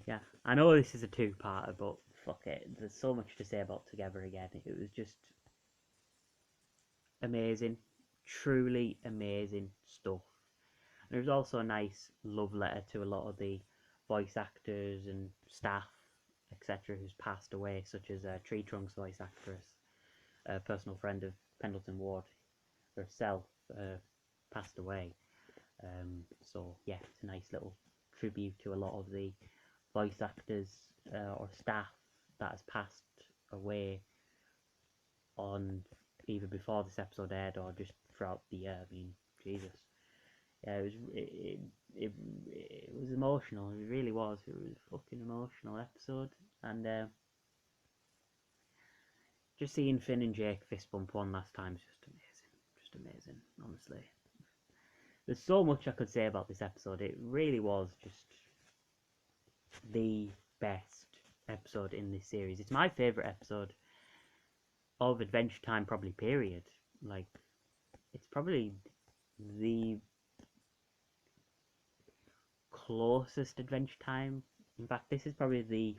Yeah, I know this is a two-parter, but fuck it. There's so much to say about Together Again. It was just amazing, truly amazing stuff. And it was also a nice love letter to a lot of the voice actors and staff, etc., who's passed away, such as Tree Trunk's voice actress, a personal friend of Pendleton Ward herself, passed away. So yeah, it's a nice little tribute to a lot of the voice actors or staff that has passed away on either before this episode aired or just throughout the year. I mean, Jesus, yeah, it was emotional. It really was. It was a fucking emotional episode, and just seeing Finn and Jake fist bump one last time is just amazing, honestly. There's so much I could say about this episode. It really was just the best episode in this series. It's my favourite episode of Adventure Time, probably, period. Like, it's probably the closest Adventure Time. In fact, this is probably the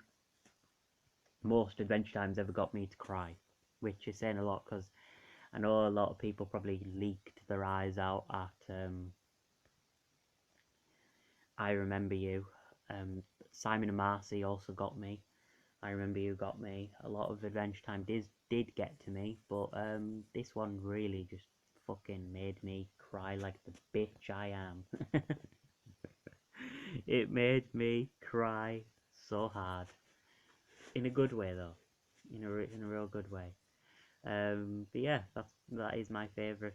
most Adventure Time's ever got me to cry, which is saying a lot because I know a lot of people probably leaked their eyes out at I Remember You. Simon and Marcy also got me. I Remember You got me. A lot of Adventure Time did get to me, but this one really just fucking made me cry like the bitch I am. It made me cry so hard. In a good way, though. In a real good way. But yeah, that is my favourite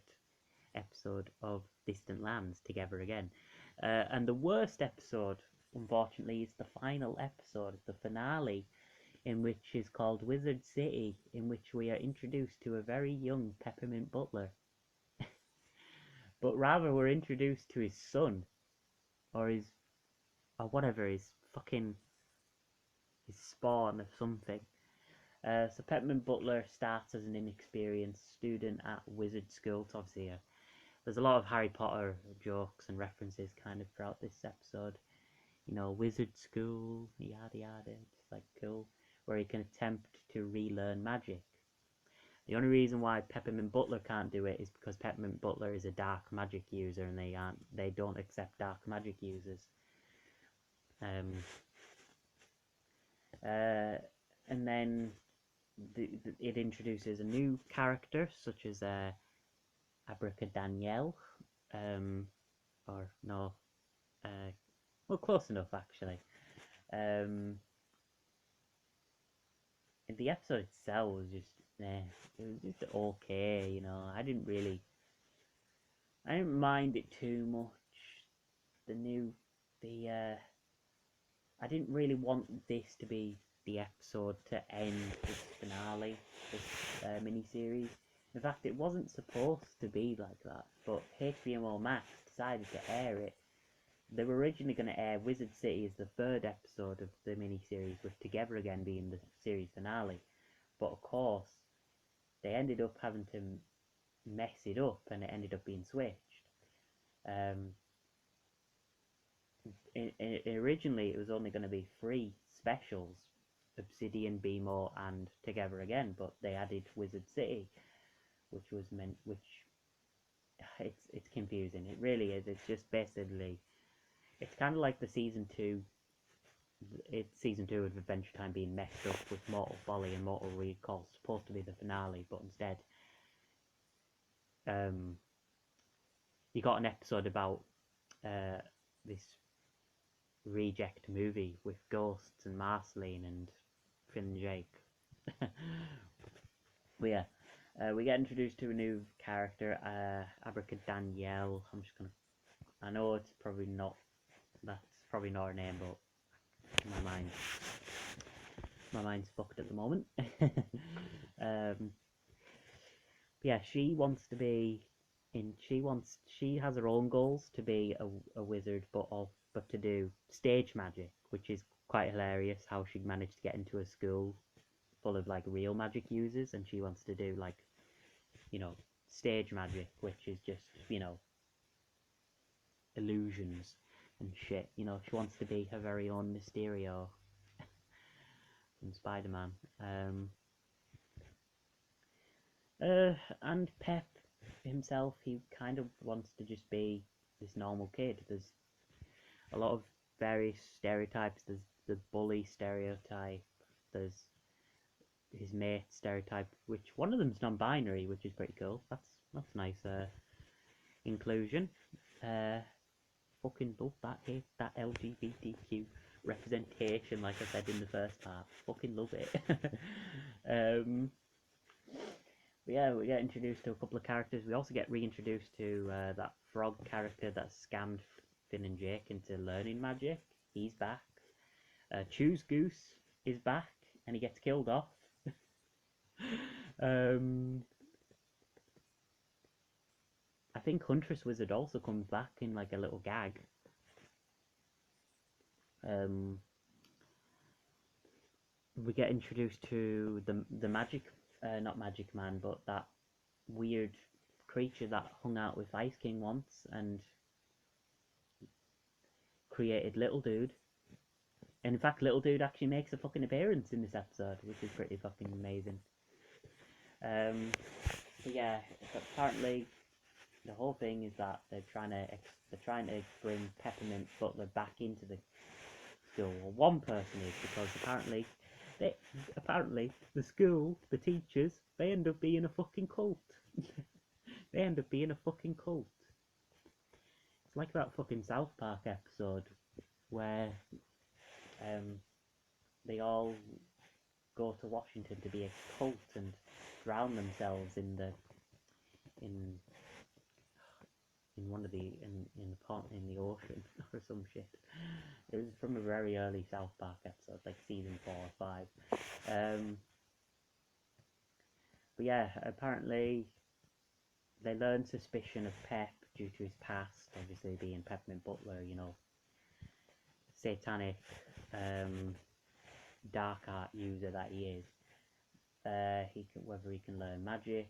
episode of Distant Lands, Together Again. And the worst episode, unfortunately, is the final episode, the finale, in which is called Wizard City, in which we are introduced to a very young Peppermint Butler. But rather, we're introduced to his son, or whatever, his spawn or something. So Peppermint Butler starts as an inexperienced student at Wizard School. It's obviously there's a lot of Harry Potter jokes and references kind of throughout this episode. Wizard School, yada yada. It's like cool, where he can attempt to relearn magic. The only reason why Peppermint Butler can't do it is because Peppermint Butler is a dark magic user, and they don't accept dark magic users. Um, and then it introduces a new character such as Abracadaniel, or no, well, close enough actually. Um, and the episode itself was just, it was just okay. I didn't mind it too much. The new, the I didn't really want this to be the episode to end this finale, this mini-series. In fact, it wasn't supposed to be like that, but HBO Max decided to air it. They were originally going to air Wizard City as the third episode of the mini-series, with Together Again being the series finale. But of course, they ended up having to mess it up, and it ended up being switched. Um, Originally, it was only going to be 3 specials: Obsidian, BMO, and Together Again. But they added Wizard City, which it's confusing. It really is. It's just basically, it's kind of like the season 2. It's season 2 of Adventure Time being messed up with Mortal Folly and Mortal Recall, supposed to be the finale, but instead, um, you got an episode about this reject movie with ghosts and Marceline and Finn and Jake. But yeah, we get introduced to a new character, Abracadaniel. I know it's probably not. That's probably not her name, but my mind's fucked at the moment. Yeah, she wants to be she has her own goals to be a wizard, but to do stage magic, which is quite hilarious how she managed to get into a school full of like real magic users, and she wants to do like, stage magic, which is just, illusions. and shit. You know, she wants to be her very own Mysterio from Spider-Man. And Pep himself, he kind of wants to just be this normal kid. There's a lot of various stereotypes. There's the bully stereotype. There's his mate stereotype, which one of them's non-binary, which is pretty cool. That's nice inclusion. Fucking love that that LGBTQ representation, like I said in the first part. Fucking love it. But yeah, we get introduced to a couple of characters. We also get reintroduced to that frog character that scammed Finn and Jake into learning magic. He's back. Choose Goose is back, and he gets killed off. I think Huntress Wizard also comes back in like a little gag. We get introduced to the magic, not Magic Man, but that weird creature that hung out with Ice King once and created Little Dude. And in fact, Little Dude actually makes a fucking appearance in this episode, which is pretty fucking amazing. So yeah, apparently the whole thing is that they're trying to bring Peppermint Butler back into the school. Well, one person is, because apparently the school, the teachers, they end up being a fucking cult. They end up being a fucking cult. It's like that fucking South Park episode where they all go to Washington to be a cult and drown themselves in one of the in the ocean or some shit. It was from a very early South Park episode, like season 4 or 5. But yeah, apparently they learn suspicion of Pep due to his past, obviously being Peppermint Butler, you know, satanic, dark art user that he is. Whether he can learn magic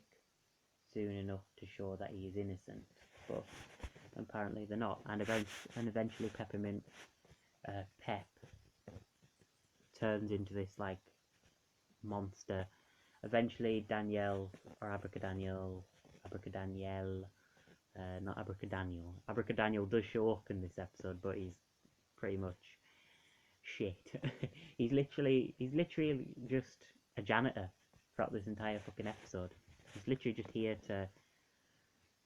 soon enough to show that he is innocent, but apparently they're not. And eventually Peppermint Pep turns into this like monster. Eventually Danielle, or Abracadaniel, not Abracadaniel. Abracadaniel does show up in this episode, but he's pretty much shit. he's literally just a janitor throughout this entire fucking episode. He's literally just here to,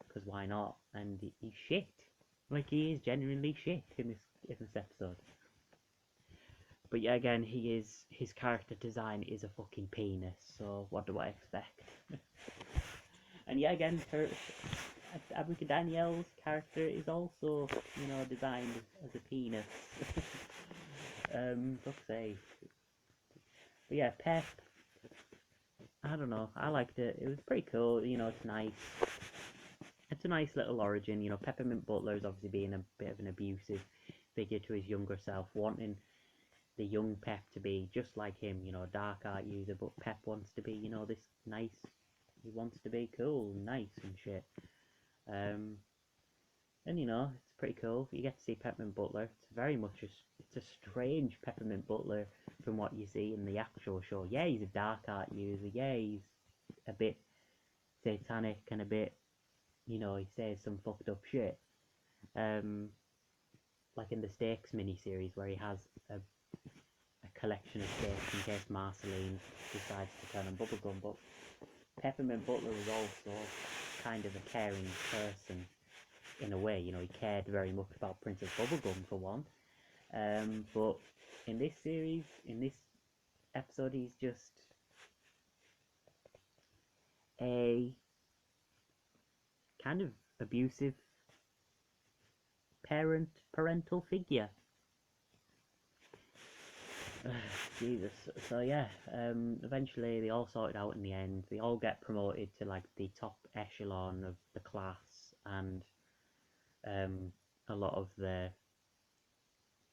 because why not? And he's shit. Like, he is genuinely shit in this episode. But yeah, again, his character design is a fucking penis, so what do I expect? And yeah, again, Abracadaniel's character is also, you know, designed as a penis. Fuck's sake. But yeah, Pep, I don't know, I liked it. It was pretty cool, you know, it's nice. It's a nice little origin, you know. Peppermint Butler is obviously being a bit of an abusive figure to his younger self, wanting the young Pep to be just like him, you know, dark art user, but Pep wants to be, you know, this nice, he wants to be cool and nice and shit. And you know, it's pretty cool. You get to see Peppermint Butler. It's very much it's a strange Peppermint Butler from what you see in the actual show. Yeah, he's a dark art user. Yeah, he's a bit satanic and a bit, you know, he says some fucked up shit. Like in the Stakes miniseries where he has a collection of stakes in case Marceline decides to turn on bubblegum. But Peppermint Butler was also kind of a caring person in a way, you know, he cared very much about Princess Bubblegum for one. But in this series, in this episode, he's just a kind of abusive parental figure. Jesus. So yeah, eventually they all sorted out in the end. They all get promoted to like the top echelon of the class, and a lot of the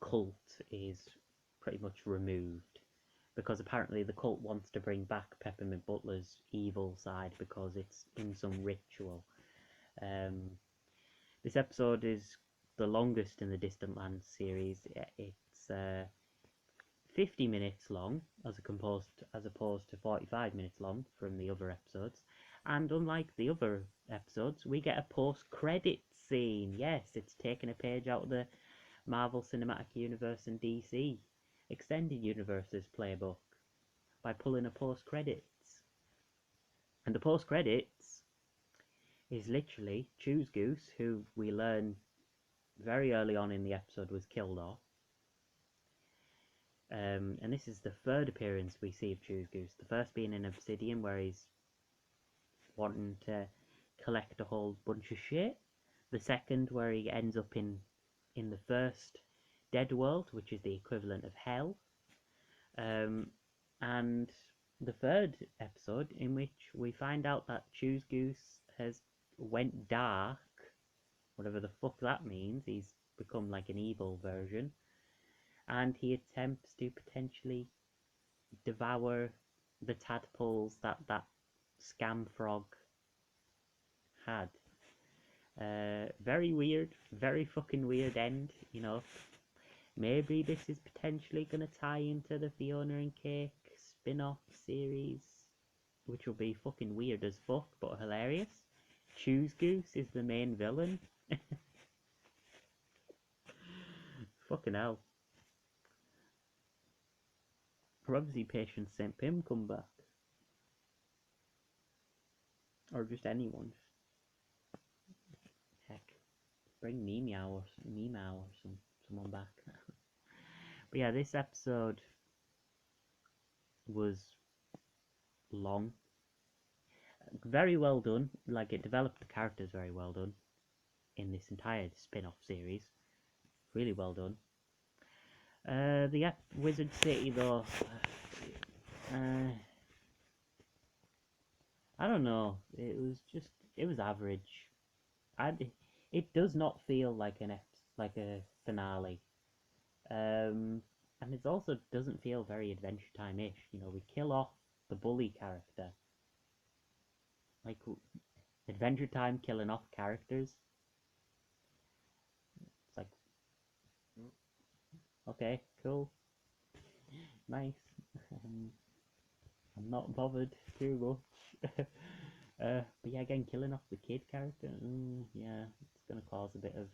cult is pretty much removed, because apparently the cult wants to bring back Peppermint Butler's evil side because it's in some ritual. This episode is the longest in the Distant Lands series. It's 50 minutes long, as opposed to 45 minutes long from the other episodes. And unlike the other episodes, we get a post-credits scene. Yes, it's taking a page out of the Marvel Cinematic Universe and DC Extended Universe's playbook by pulling a post-credits. And the post-credits is literally Choose Goose, who we learn very early on in the episode was killed off. And this is the third appearance we see of Choose Goose. The first being in Obsidian, where he's wanting to collect a whole bunch of shit. The second, where he ends up in the first Dead World, which is the equivalent of Hell. And the third episode, in which we find out that Choose Goose has went dark, whatever the fuck that means. He's become like an evil version, and he attempts to potentially devour the tadpoles that Scam Frog had. Very weird, very fucking weird end, you know. Maybe this is potentially going to tie into the Fiona and Cake spin-off series, which will be fucking weird as fuck, but hilarious. Choose Goose is the main villain. Fucking hell. Obviously, Patience St. Pim come back. Or just anyone. Heck. Bring Meow or someone back. But yeah, this episode was long. Very well done. Like, it developed the characters very well done in this entire spin-off series. Really well done. The Wizard City, though, I don't know. It was average. It does not feel like like a finale. And it also doesn't feel very Adventure Time-ish. You know, we kill off the bully character. Like, Adventure Time killing off characters. It's like, okay, cool, nice. I'm not bothered too much. But yeah, again, killing off the kid character, yeah, it's gonna cause a bit of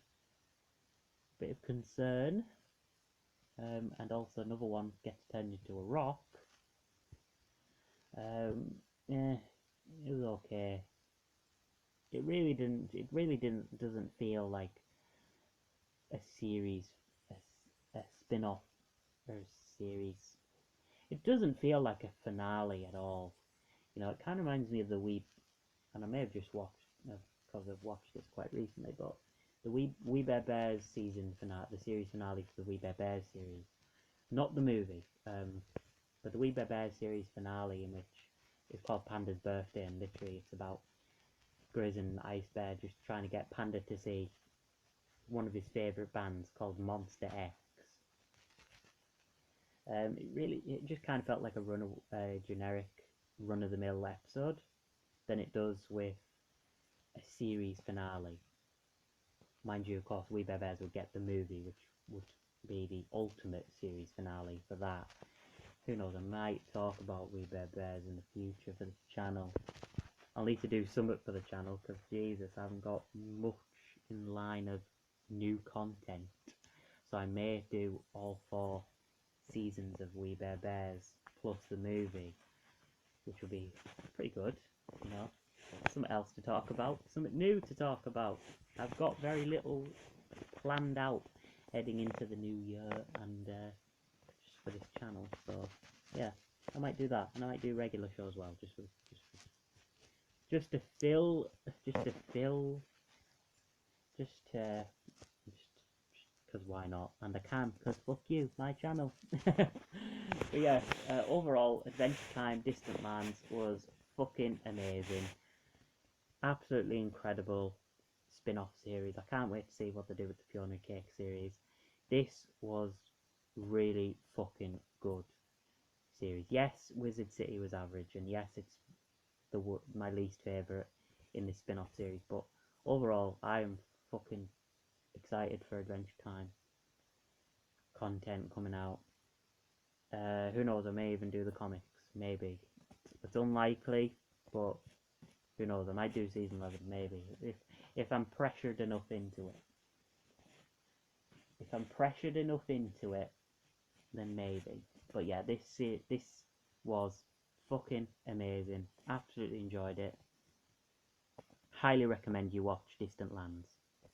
concern. And also another one gets turned into a rock. Yeah, it was okay. It really doesn't feel like a series, a spin-off or series. It doesn't feel like a finale at all. You know, it kind of reminds me of and I may have just watched, because I've watched this quite recently, but the We Bare Bears season finale, the series finale to the We Bare Bears series, not the movie, but the We Bare Bears series finale, in which it's called Panda's Birthday, and literally it's about Grizz and Ice Bear just trying to get Panda to see one of his favourite bands called Monster X. It just kind of felt like a generic run-of-the-mill episode than it does with a series finale. Mind you, of course, We Bare Bears would get the movie, which would be the ultimate series finale for that. Who knows, I might talk about We Bare Bears in the future for this channel. I'll need to do something for the channel, because Jesus, I haven't got much in line of new content. So I may do all 4 seasons of We Bare Bears plus the movie, which will be pretty good, you know. Something else to talk about, something new to talk about. I've got very little planned out heading into the new year, and just for this channel. So yeah, I might do that, and I might do regular shows as well, just to fill, because why not? And I can, because fuck you, my channel. But yeah, overall, Adventure Time Distant Lands was fucking amazing. Absolutely incredible spin-off series. I can't wait to see what they do with the Fiona Cake series. This was really fucking good series. Yes, Wizard City was average, and yes, it's my least favourite in this spin-off series, but overall, I am fucking excited for Adventure Time content coming out. Who knows, I may even do the comics, maybe. It's unlikely, but who knows, I might do season 11, maybe. If I'm pressured enough into it. If I'm pressured enough into it, then maybe. But yeah, this was fucking amazing. Absolutely enjoyed it. Highly recommend you watch Distant Lands.